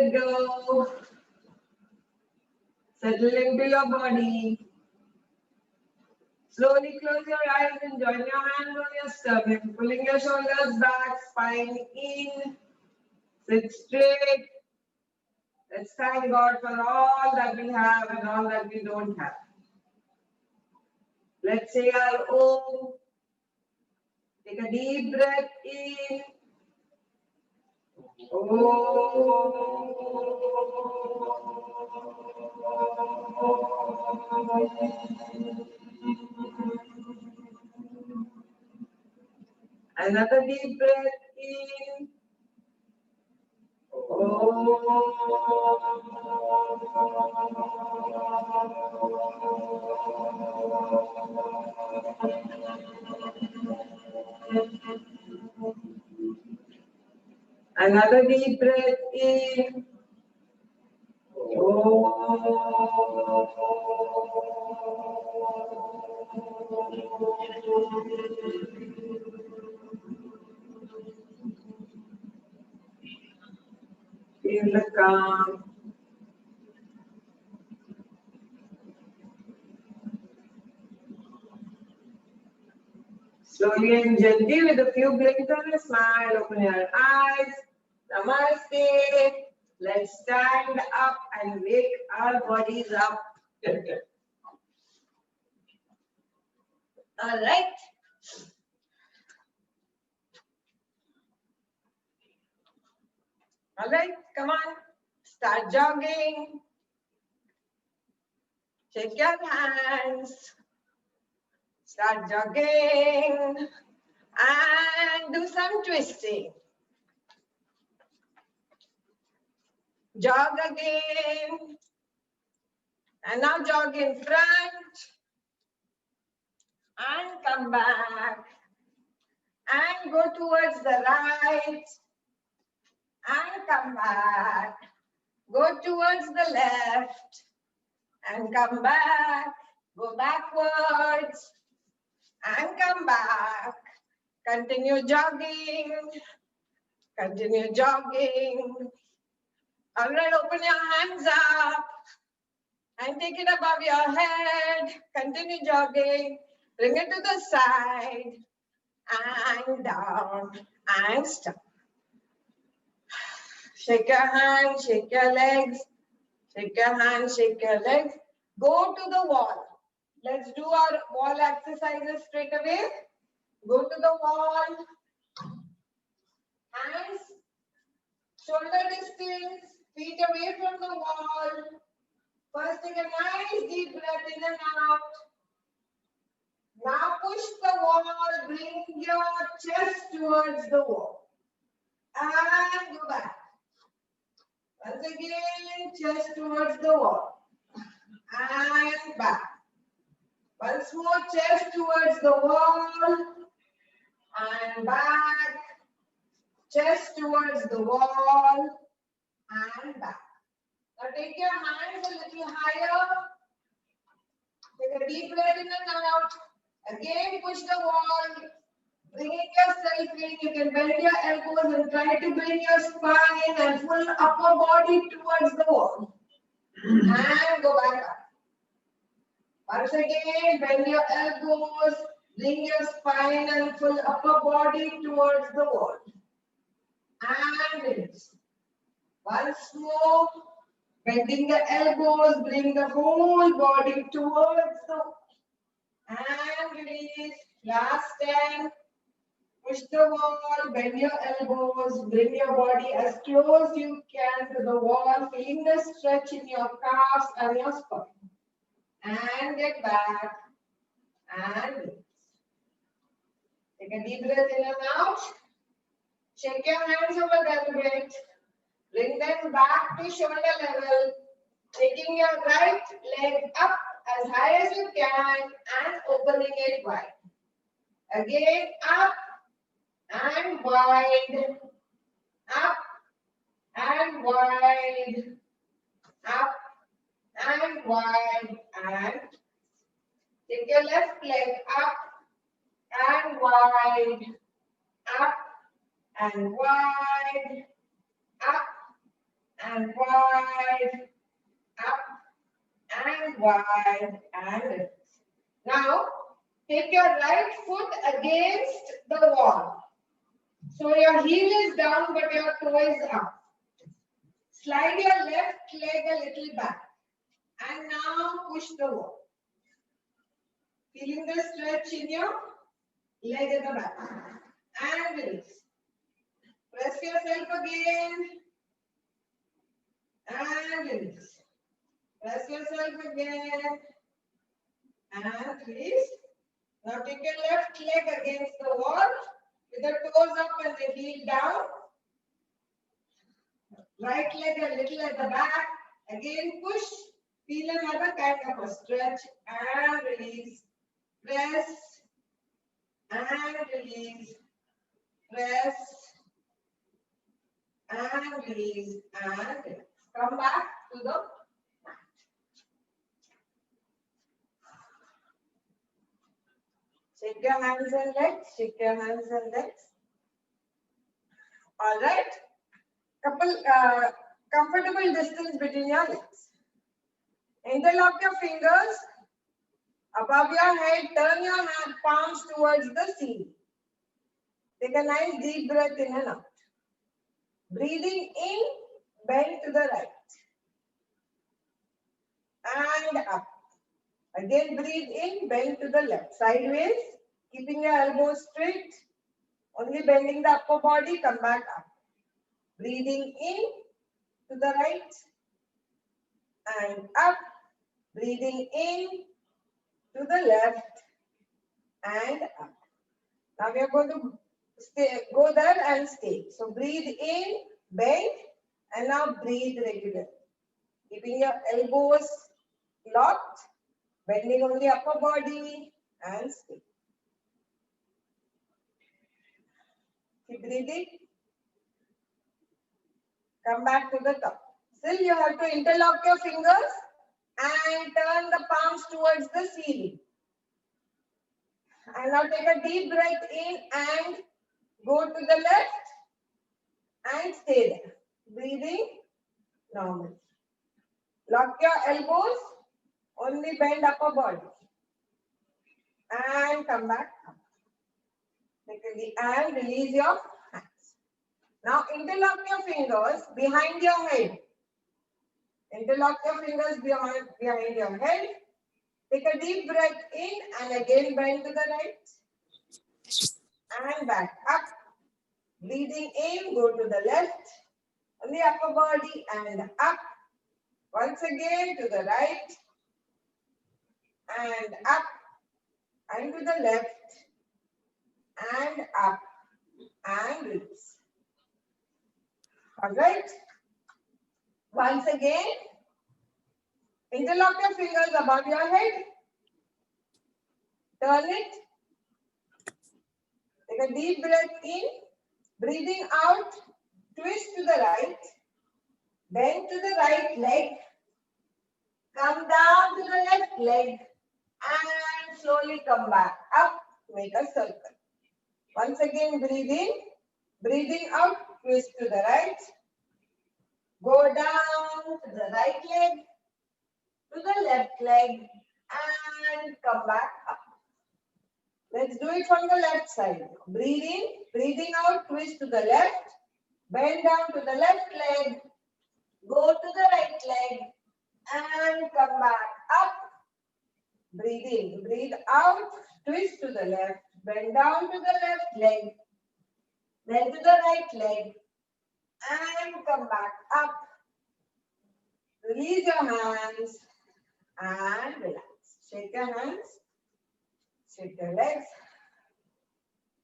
it go. Settle into your body. Slowly close your eyes and join your hands on your stomach, pulling your shoulders back, spine in. Sit straight. Let's thank God for all that we have and all that we don't have. Let's say our Om. Take a deep breath in. Another deep breath in. Another deep breath in. Feel the calm. Slowly and gently, with a few blinks and a smile, open your eyes. Namaste. Let's stand up and wake our bodies up. All right. All right, come on. Start jogging. Shake your hands. Start jogging. And do some twisting. Jog again. And now jog in front. And come back. And go towards the right. And come back. Go towards the left. And come back. Go backwards. And come back. Continue jogging. Continue jogging. All right, open your hands up and take it above your head. Continue jogging. Bring it to the side and down and stop. Shake your hands, shake your legs. Shake your hands, shake your legs. Go to the wall. Let's do our wall exercises straight away. Go to the wall. Hands, shoulder distance, feet away from the wall. First, take a nice deep breath in and out. Now push the wall, bring your chest towards the wall. And go back. Once again, chest towards the wall. And back. Once more, chest towards the wall. And back. Chest towards the wall. And back. Now take your hands a little higher. Take a deep breath in and out. Again, push the wall. Bring yourself in. You can bend your elbows and try to bring your spine and full upper body towards the wall. And go back up. Once again, bend your elbows. Bring your spine and full upper body towards the wall. And release. Once more. Bending the elbows, bring the whole body towards the wall. And release. Last 10. Push the wall, bend your elbows, bring your body as close you can to the wall, feeling the stretch in your calves and your spine. And get back. And release. Take a deep breath in and out. Shake your hands over a little bit. Bring them back to shoulder level. Taking your right leg up as high as you can and opening it wide. Again, up and wide. Up and wide. Up and wide. And take your left leg up and wide. Up and wide. Up and wide, up and wide and release. Now, take your right foot against the wall. So your heel is down but your toe is up. Slide your left leg a little back and now push the wall. Feeling the stretch in your leg at the back and release. Press yourself again and release. Press yourself again and release. Now take your left leg against the wall with the toes up and the heel down. Right leg a little at the back. Again push. Feel another kind of a stretch and release. Press and release. Press and release and release. Come back to the mat. Shake your hands and legs. Shake your hands and legs. All right. Comfortable distance between your legs. Interlock your fingers above your head. Turn your hand palms towards the ceiling. Take a nice deep breath in and out. Breathing in, bend to the right. And up. Again, breathe in, bend to the left. Sideways, keeping your elbows straight. Only bending the upper body, come back up. Breathing in to the right. And up. Breathing in to the left. And up. Now we are going to go there and stay. So breathe in, bend, and now breathe regularly. Keeping your elbows locked, bending on the upper body and stay. Keep breathing. Come back to the top. Still you have to interlock your fingers and turn the palms towards the ceiling. And now take a deep breath in and go to the left and stay there. Breathing normally. Lock your elbows, only bend upper body. And come back up. And release your hands. Now interlock your fingers behind your head. Interlock your fingers behind your head. Take a deep breath in and again bend to the right. And back up. Breathing in, go to the left. On the upper body and up. Once again to the right. And up. And to the left. And up. And release. Alright. Once again. Interlock your fingers above your head. Turn it. Take a deep breath in. Breathing out. Twist to the right. Bend to the right leg. Come down to the left leg. And slowly come back up. Make a circle. Once again, breathe in. Breathing out. Twist to the right. Go down to the right leg. To the left leg and come back up. Let's do it from the left side. Breathe in, breathing out, twist to the left, bend down to the left leg, go to the right leg and come back up. Breathe in, breathe out, twist to the left, bend down to the left leg, then to the right leg and come back up. Release your hands. And relax. Shake your hands. Shake your legs.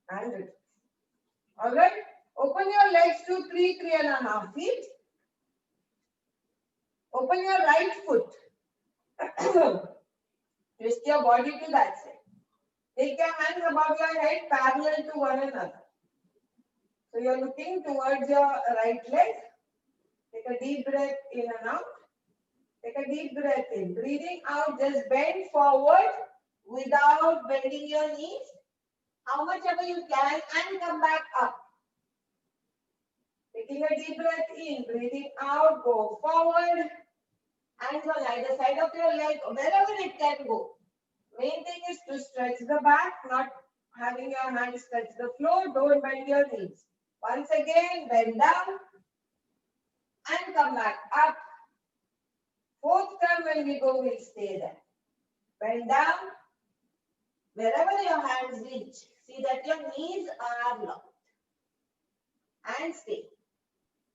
And relax. Alright. Open your legs to 3.5 feet. Open your right foot. Twist your body to that side. Take your hands above your head parallel to one another. So you're looking towards your right leg. Take a deep breath in and out. Take a deep breath in. Breathing out, just bend forward without bending your knees. How much ever you can and come back up. Take Taking a deep breath in, breathing out, go forward. Hands on either side of your leg, wherever it can go. Main thing is to stretch the back, not having your hands touch the floor. Don't bend your knees. Once again, bend down and come back up. Fourth time when we go, we'll stay there. Bend down. Wherever your hands reach, see that your knees are locked. And stay.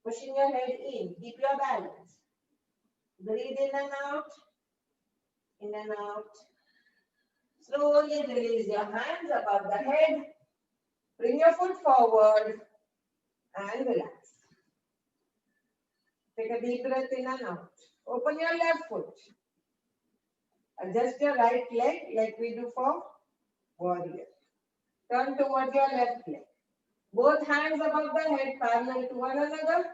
Pushing your head in. Keep your balance. Breathe in and out. In and out. Slowly release your hands above the head. Bring your foot forward and relax. Take a deep breath in and out. Open your left foot. Adjust your right leg like we do for warrior. Turn towards your left leg. Both hands above the head parallel to one another.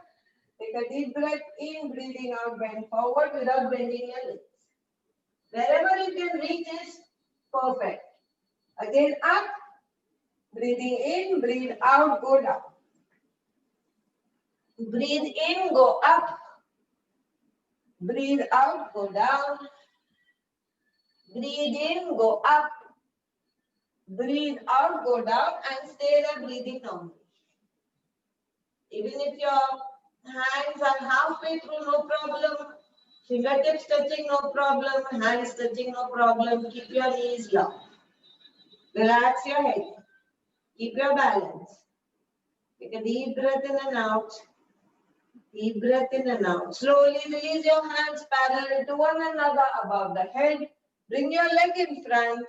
Take a deep breath in, breathing out, bend forward without bending your legs. Wherever you can reach is perfect. Again up, breathing in, breathe out, go down. Breathe in, go up. Breathe out, go down. Breathe in, go up. Breathe out, go down and stay there breathing normally. Even if your hands are halfway through, no problem. Fingertips touching, no problem. Hands touching, no problem. Keep your knees locked. Relax your head. Keep your balance. Take a deep breath in and out. Deep breath in and out. Slowly release your hands parallel to one another above the head. Bring your leg in front.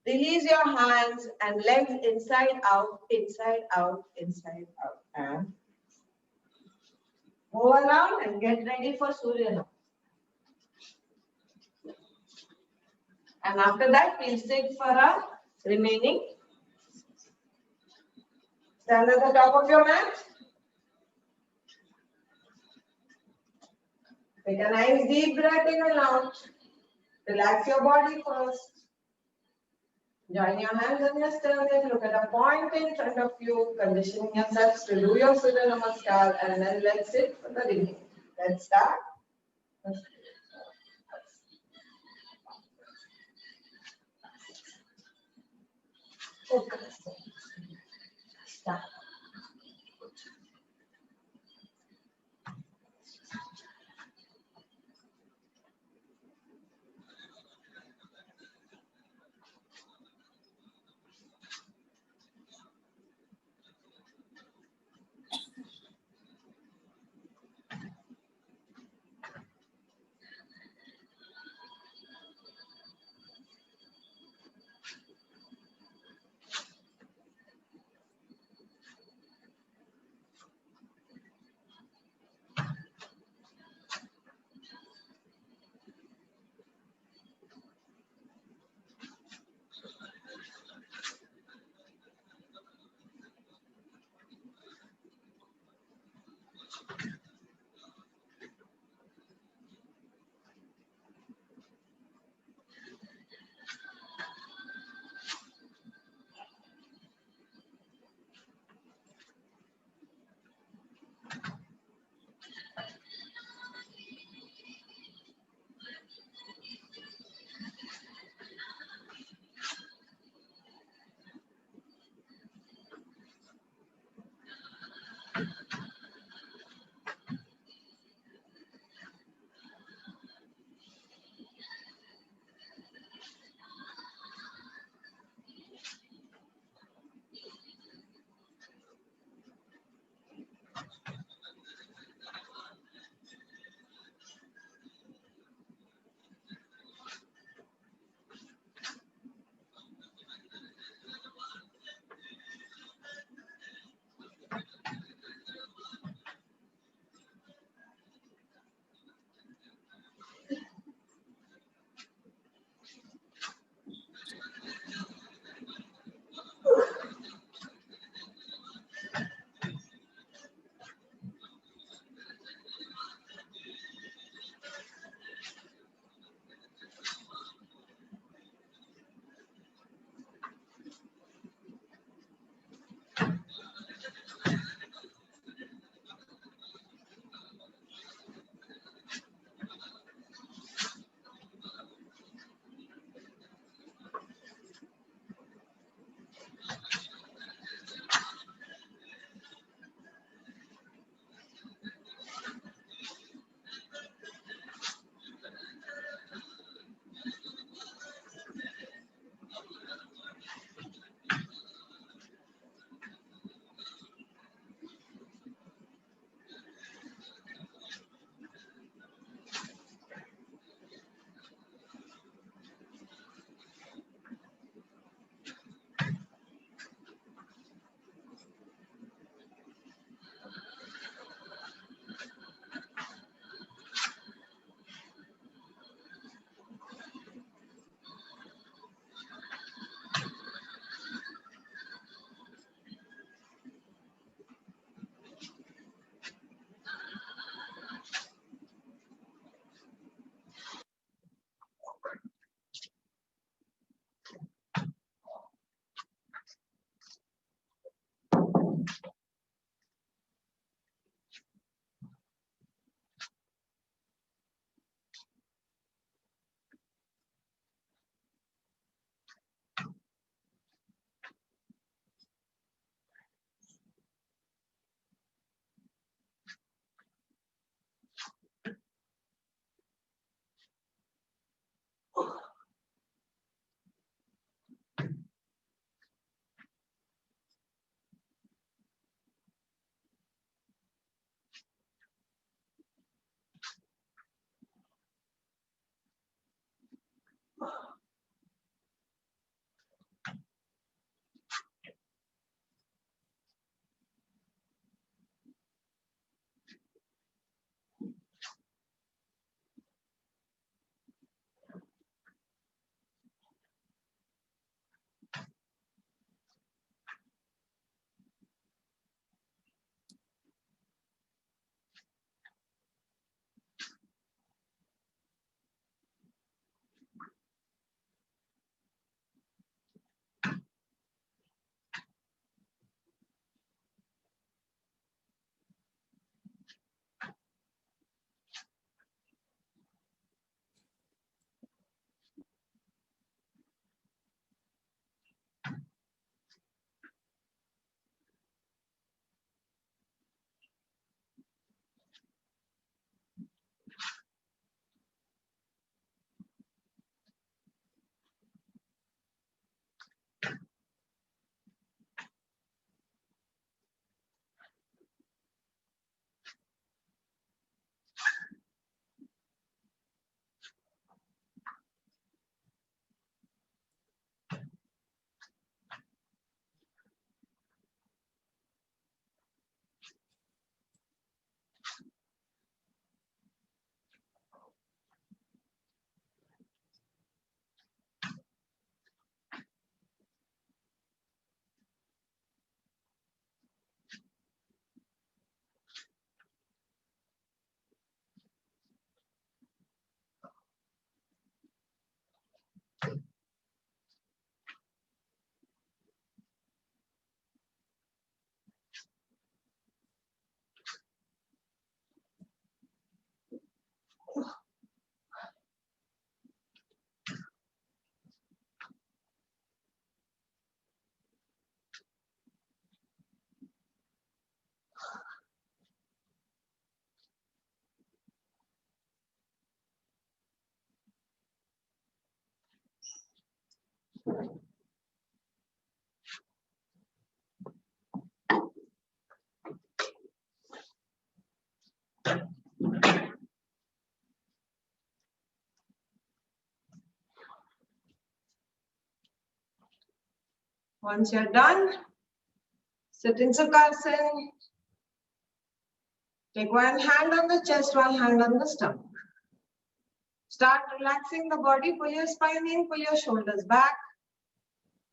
Release your hands and legs inside out, inside out, inside out. And move around and get ready for Surya Namaskar. And after that, we'll sit for our remaining. Stand at the top of your mat. Take a nice deep breath in and out. Relax your body first. Join your hands on your sternum. Look at a point in front of you. Conditioning yourselves to do your Surya Namaskar. And then let's sit for the remaining. Let's start. Start. Once you're done, sit in Sukhasana. Take one hand on the chest, one hand on the stomach. Start relaxing the body. Pull your spine in, pull your shoulders back.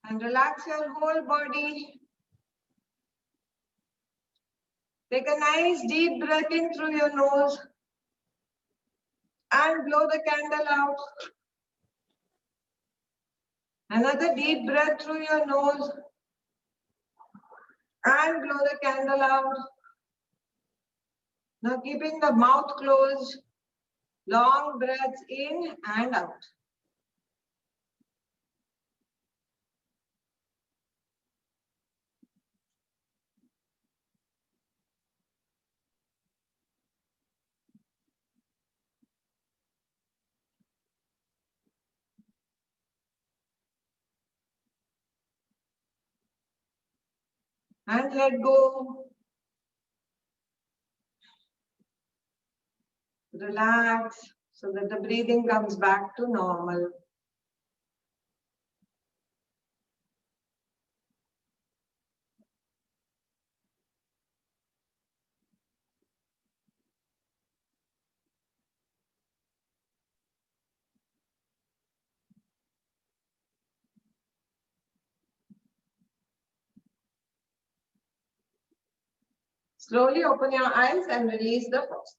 And relax your whole body. Take a nice deep breath in through your nose. And blow the candle out. Another deep breath through your nose. And blow the candle out. Now keeping the mouth closed. Long breaths in and out. And let go. Relax so that the breathing comes back to normal. Slowly open your eyes and release the first.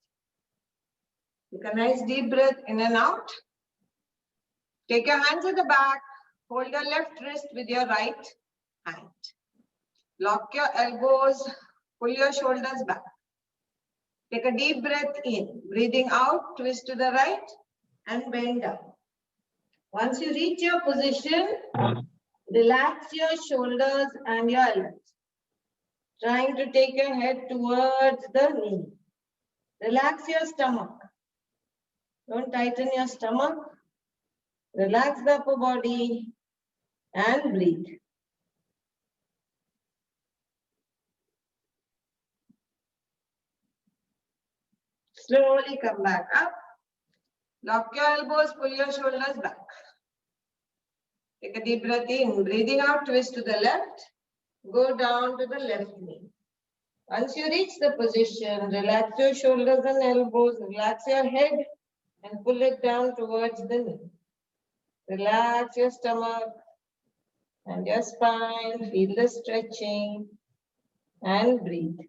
Take a nice deep breath in and out. Take your hands at the back. Hold your left wrist with your right hand. Lock your elbows. Pull your shoulders back. Take a deep breath in. Breathing out, twist to the right and bend down. Once you reach your position, relax your shoulders and your elbows. Trying to take your head towards the knee. Relax your stomach. Don't tighten your stomach. Relax the upper body and breathe. Slowly come back up. Lock your elbows, pull your shoulders back. Take a deep breath in. Breathing out, twist to the left. Go down to the left knee. Once you reach the position, relax your shoulders and elbows, relax your head and pull it down towards the knee. Relax your stomach and your spine. Feel the stretching and breathe.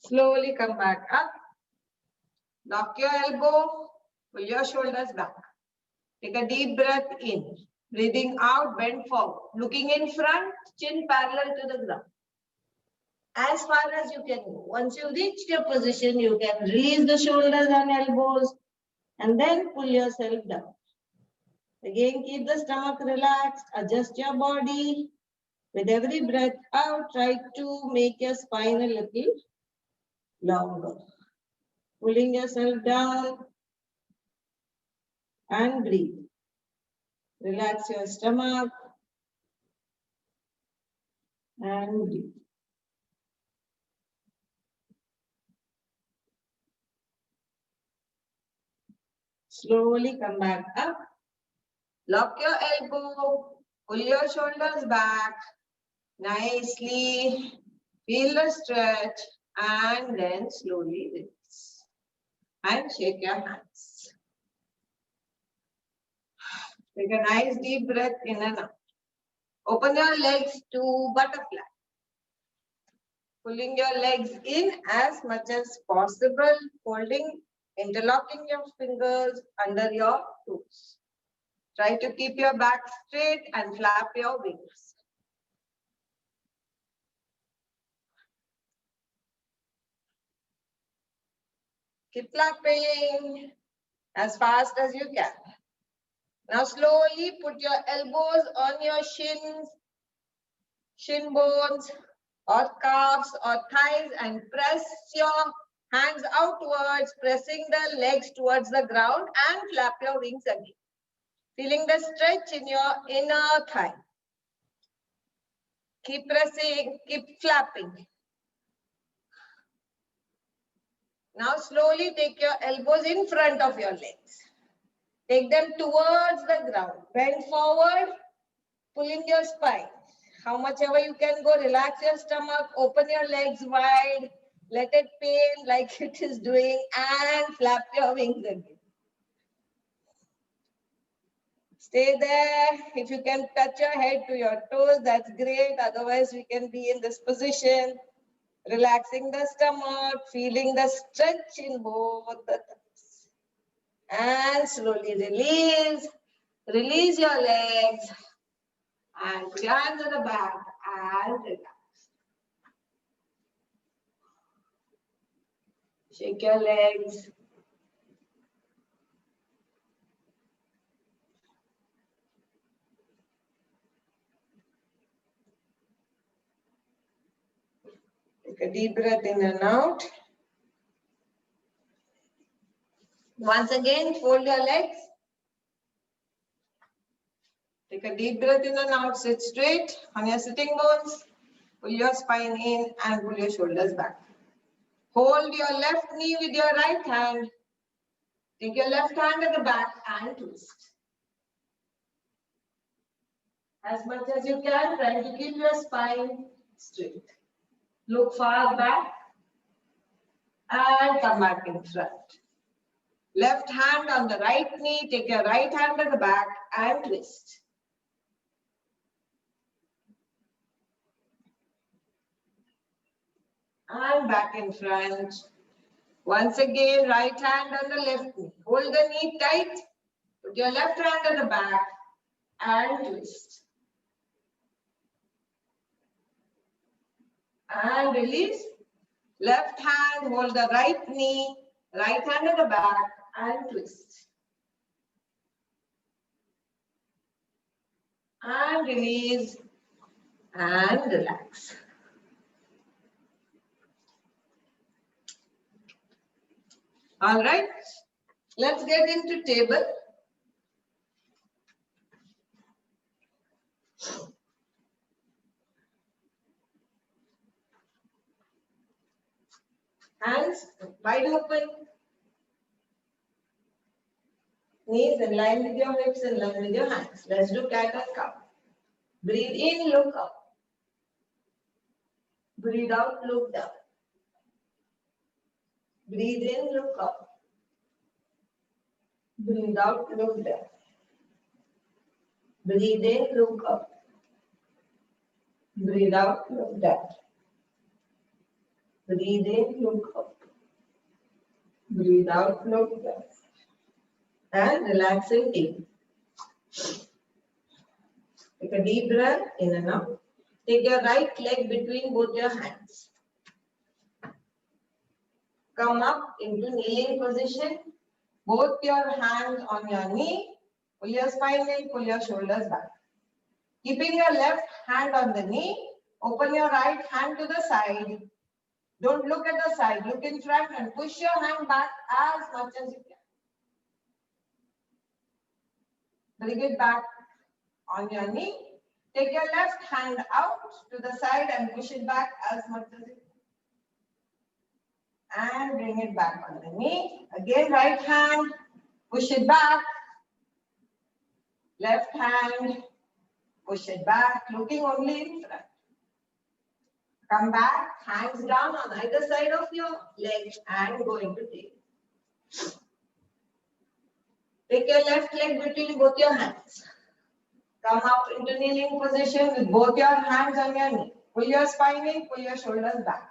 Slowly come back up. Lock your elbow, pull your shoulders back. Take a deep breath in. Breathing out, bend forward. Looking in front, chin parallel to the ground. As far as you can go. Once you reach your position, you can release the shoulders and elbows and then pull yourself down. Again, keep the stomach relaxed. Adjust your body. With every breath out, try to make your spine a little longer. Pulling yourself down and breathe. Relax your stomach and breathe. Slowly come back up. Lock your elbow. Pull your shoulders back. Nicely. Feel the stretch and then slowly release. And shake your hands. Take a nice deep breath in and out. Open your legs to butterfly. Pulling your legs in as much as possible. Holding, interlocking your fingers under your toes. Try to keep your back straight and flap your wings. Keep flapping as fast as you can. Now slowly put your elbows on your shins, shin bones or calves or thighs and press your hands outwards, pressing the legs towards the ground and flap your wings again. Feeling the stretch in your inner thigh. Keep pressing, keep flapping. Now slowly take your elbows in front of your legs. Take them towards the ground. Bend forward, pulling your spine. How much ever you can go, relax your stomach, open your legs wide, let it pain like it is doing, and flap your wings again. Stay there. If you can touch your head to your toes, that's great. Otherwise, we can be in this position, relaxing the stomach, feeling the stretch in both the thighs. And slowly release. Release your legs. And put your hands on the back and relax. Shake your legs. Take a deep breath in and out. Once again, fold your legs. Take a deep breath in and out. Sit straight on your sitting bones. Pull your spine in and pull your shoulders back. Hold your left knee with your right hand. Take your left hand at the back and twist. As much as you can, try to keep your spine straight. Look far back and come back in front. Left hand on the right knee. Take your right hand at the back and twist. And back in front. Once again, right hand on the left knee. Hold the knee tight. Put your left hand at the back and twist. And release. Left hand, hold the right knee. Right hand at the back and twist. And release. And relax. All right, let's get into table. Hands wide open. Knees in line with your hips, in line with your hands. Let's do cat and cow. Breathe in, look up. Breathe out, look down. Breathe in, look up. Breathe out, look down. Breathe in, look up. Breathe out, look down. Breathe in, look up. Breathe out, look down. And relaxing deep. Take a deep breath in and out. Take your right leg between both your hands. Come up into kneeling position. Both your hands on your knee. Pull your spine in, pull your shoulders back. Keeping your left hand on the knee, open your right hand to the side. Don't look at the side, look in front and push your hand back as much as you can. Bring it back on your knee. Take your left hand out to the side and push it back as much as you can. And bring it back on the knee. Again, right hand, push it back. Left hand, push it back, looking only in front. Come back, hands down on either side of your legs and go into table. Take your left leg between both your hands. Come up into kneeling position with both your hands on your knee. Pull your spine in, pull your shoulders back.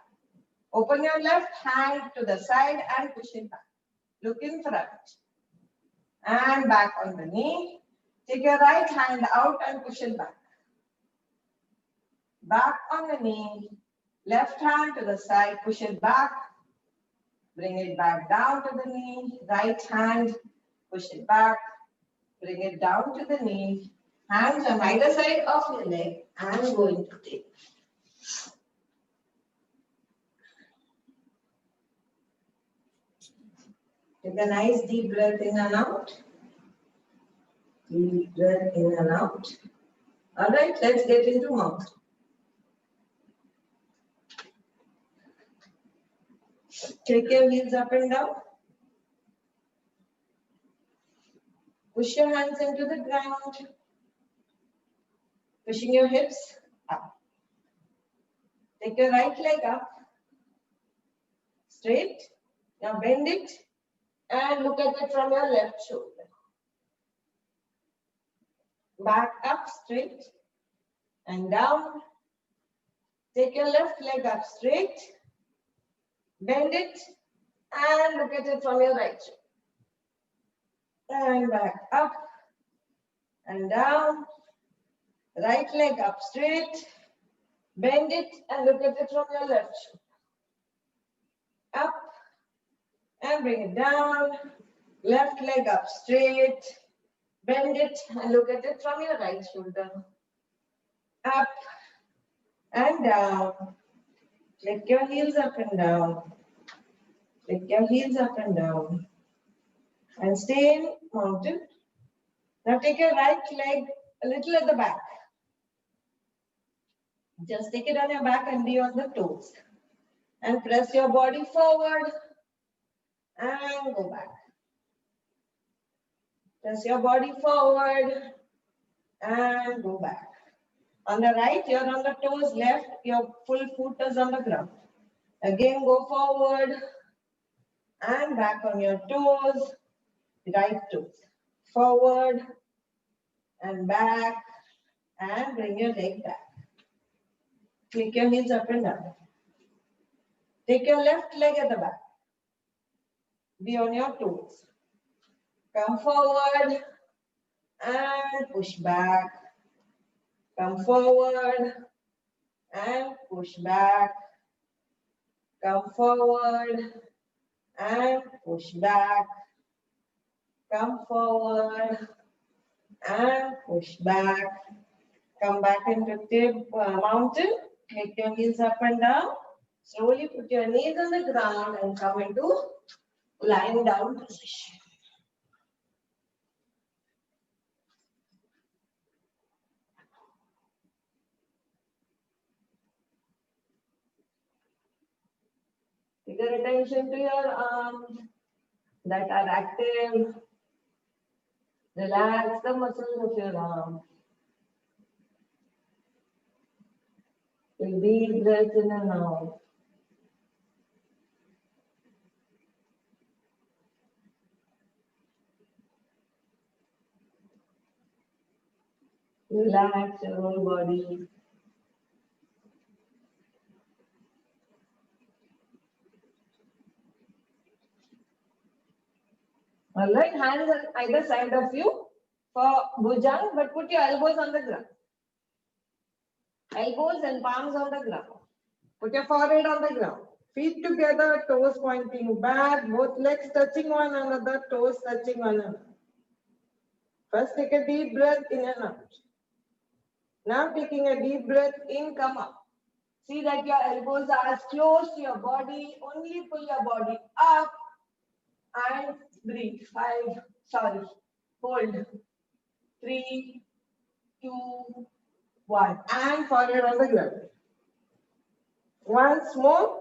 Open your left hand to the side and push it back. Look in front. And back on the knee. Take your right hand out and push it back. Back on the knee. Left hand to the side, push it back. Bring it back down to the knee. Right hand, push it back. Bring it down to the knee. Hands on either side of your leg and go into table. Take a nice deep breath in and out. Deep breath in and out. All right, let's get into mouth. Take your heels up and down. Push your hands into the ground. Pushing your hips up. Take your right leg up. Straight. Now bend it and look at it from your left shoulder. Back up straight and down. Take your left leg up straight. Bend it and look at it from your right shoulder. And back up and down. Right leg up straight. Bend it and look at it from your left shoulder. Up and bring it down. Left leg up straight. Bend it and look at it from your right shoulder. Up and down. Click your heels up and down. Click your heels up and down. And stay in mountain. Now take your right leg a little at the back. Just take it on your back and be on the toes. And press your body forward and go back. Press your body forward and go back. On the right, you're on the toes. Left, your full foot is on the ground. Again, go forward and back on your toes. Right toes. Forward and back and bring your leg back. Click your heels up and down. Take your left leg at the back. Be on your toes. Come forward and push back. Come forward and push back. Come forward and push back. Come forward and push back. Come back into mountain. Click your heels up and down. Slowly put your knees on the ground and come into lying down position. Take your attention to your arms that are active. Relax the muscles of your arms. Take deep breath in and out. Relax your whole body. Alright, hands on either side of you for bhujang, but put your elbows on the ground. Elbows and palms on the ground. Put your forehead on the ground. Feet together, toes pointing back, both legs touching one another, toes touching one another. First, take a deep breath in and out. Now, taking a deep breath in, come up. See that your elbows are as close to your body. Only pull your body up and breathe. Hold. 3, 2, 1. And forehead on the ground. Once more.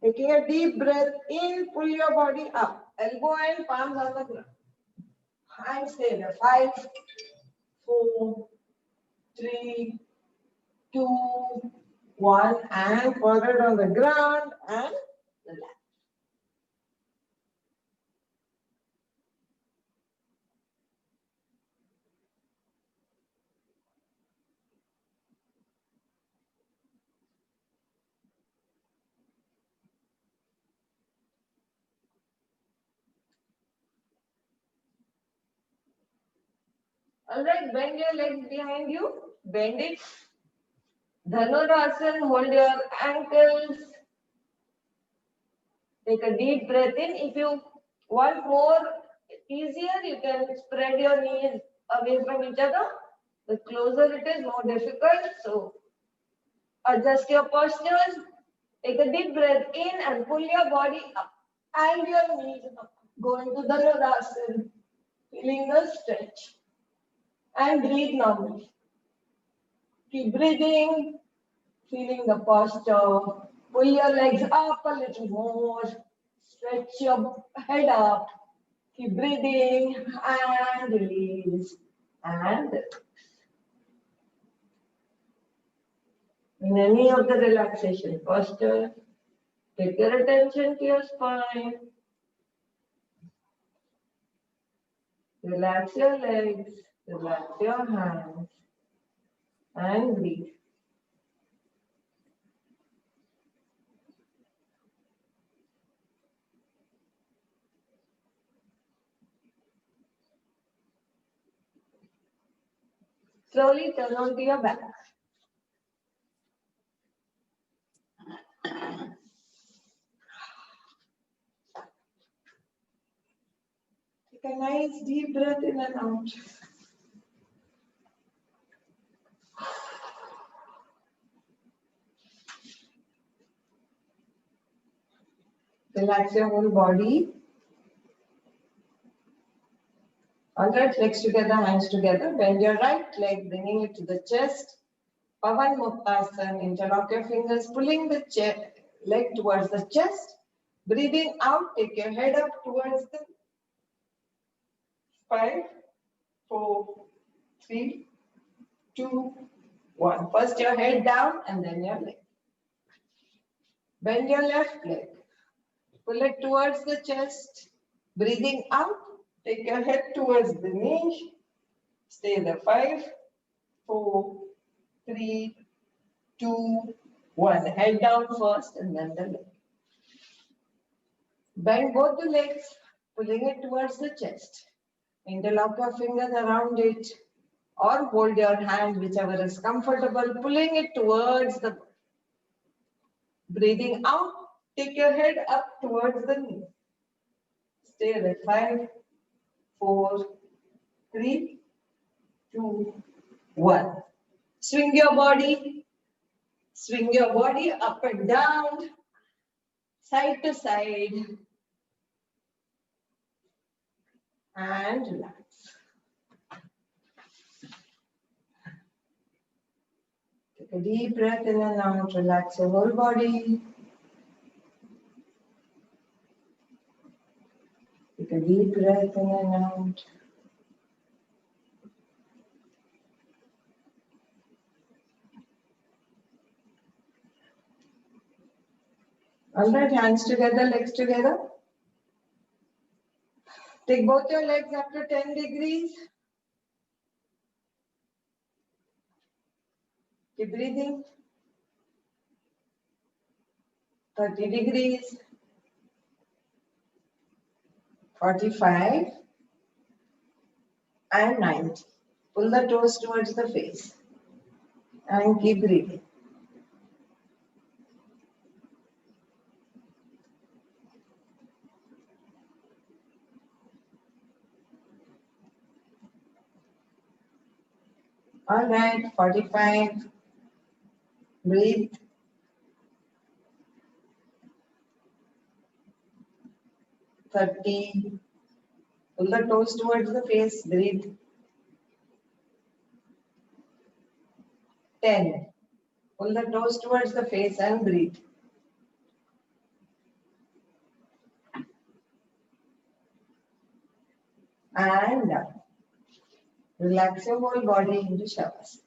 Taking a deep breath in, pull your body up. Elbow and palms on the ground. And stay there. 5, 4, 3, 2, 1. And forehead on the ground and relax. Alright, bend your legs behind you. Bend it. Dhanurasana, hold your ankles. Take a deep breath in. If you want more easier, you can spread your knees away from each other. The closer it is, more difficult. So adjust your postures. Take a deep breath in and pull your body up. And your knees up. Go into Dhanurasana. Feeling the stretch. And breathe normally. Keep breathing, feeling the posture. Pull your legs up a little more. Stretch your head up. Keep breathing and release. And in any of the relaxation posture, take your attention to your spine. Relax your legs, relax your hands, and breathe. Slowly turn onto your back. Take a nice deep breath in and out. Relax your whole body. All right, legs together, hands together. Bend your right leg, bringing it to the chest. Pavan Muktasan. Interlock your fingers, pulling the leg towards the chest. Breathing out, take your head up towards the 5, 4, 3, 2, 1. First your head down and then your leg. Bend your left leg. Pull it towards the chest. Breathing out, take your head towards the knee. Stay there. 5, 4, 3, 2, 1. Head down first and then the leg. Bend both the legs, pulling it towards the chest. Interlock your fingers around it or hold your hand, whichever is comfortable, pulling it towards the. Breathing out, take your head up towards the knee. Stay there. 5, 4, 3, 2, 1. Swing your body. Swing your body up and down, side to side. And relax. Take a deep breath in and out. Relax your whole body. Take a deep breath in and out. All right, hands together, legs together. Take both your legs up to 10 degrees. Keep breathing. 30 degrees. 45 and 90. Pull the toes towards the face and keep breathing. All right, 45. Breathe. 30. Pull the toes towards the face. Breathe. 10. Pull the toes towards the face and breathe. And down. Relax your whole body into Shavasana.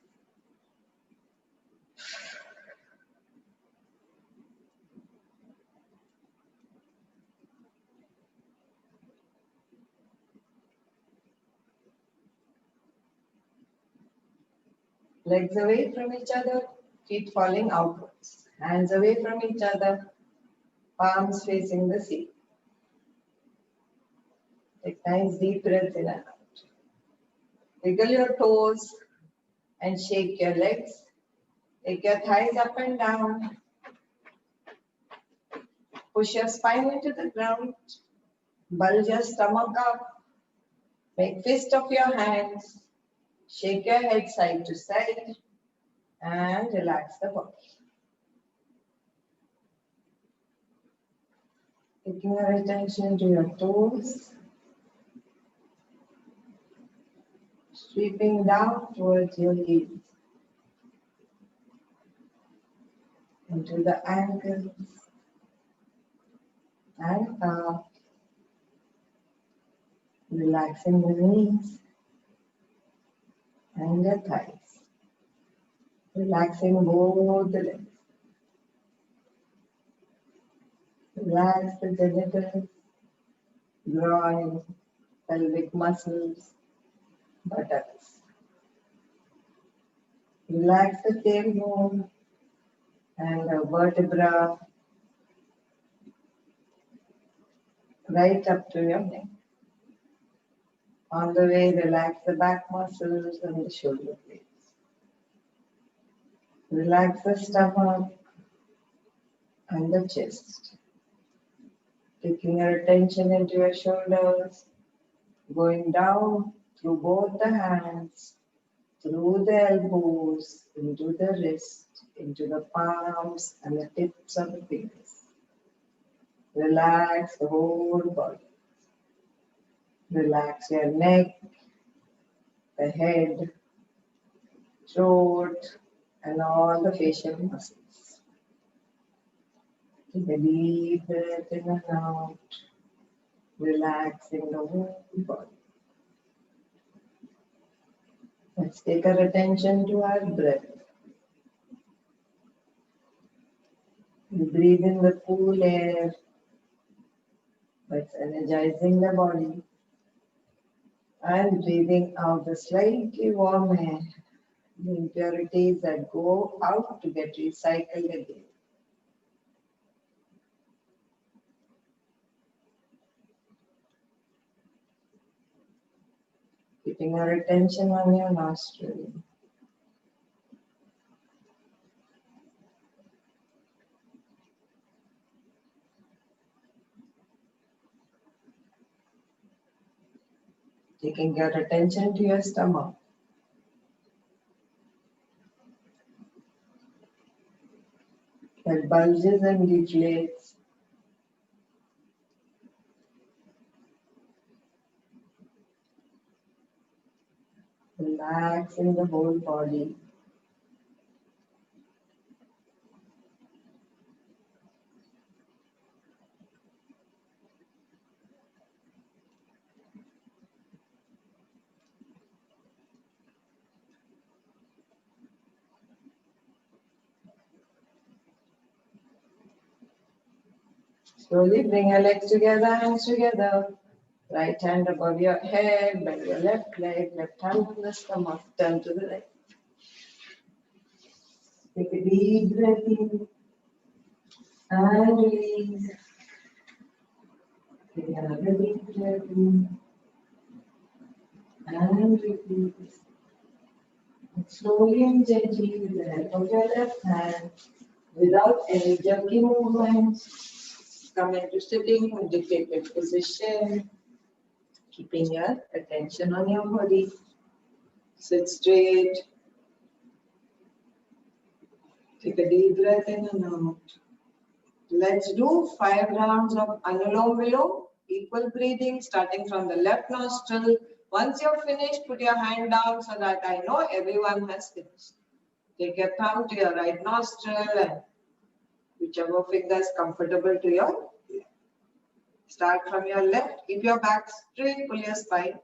Legs away from each other, feet falling outwards. Hands away from each other, palms facing the ceiling. Take nice deep breath in and out. Wiggle your toes and shake your legs. Take your thighs up and down. Push your spine into the ground. Bulge your stomach up. Make fist of your hands. Shake your head side to side and relax the body. Taking your attention to your toes. Sweeping down towards your heels. Into the ankles, and up, relaxing the knees and the thighs, relaxing both the legs. Relax the genitals, groin, pelvic muscles, buttocks. Relax the tailbone and the vertebra right up to your neck. On the way, relax the back muscles and the shoulder blades. Relax the stomach and the chest. Taking your attention into your shoulders, going down through both the hands, through the elbows, into the wrist, into the palms and the tips of the fingers. Relax the whole body. Relax your neck, the head, throat, and all the facial muscles. Take a deep breath in and out, relaxing the whole body. Let's take our attention to our breath. We breathe in the cool air, that's energizing the body, and breathing out the slightly warm air, the impurities that go out to get recycled again. Keeping our attention on your nostril. Taking your attention to your stomach. That bulges and deflates. Relaxing the whole body. Slowly bring your legs together, hands together. Right hand above your head, bend your left leg, left hand on the stomach, turn to the right. Take a deep breath in and release. Take another deep breath in and release. And slowly and gently with the help of your left hand, without any jerky movements, come into sitting meditative position, keeping your attention on your body. Sit straight. Take a deep breath in and out. Let's do 5 rounds of Anulom Vilom, equal breathing, starting from the left nostril. Once you're finished, put your hand down so that I know everyone has finished. Take your thumb to your right nostril and whichever finger is comfortable to your left. Start from your left. Keep your back straight, pull your spine.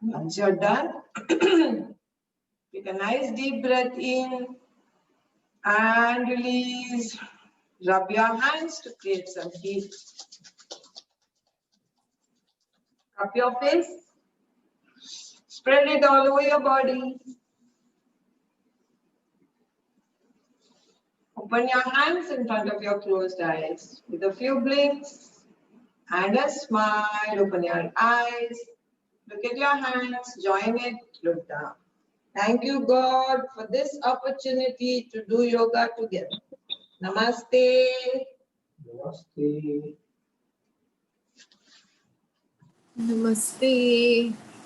Once you're done, take a nice deep breath in and release. Rub your hands to create some heat. Cup your face. Spread it all over your body. Open your hands in front of your closed eyes. With a few blinks and a smile, open your eyes. Look at your hands, join it, look down. Thank you, God, for this opportunity to do yoga together. Namaste. Namaste. Namaste.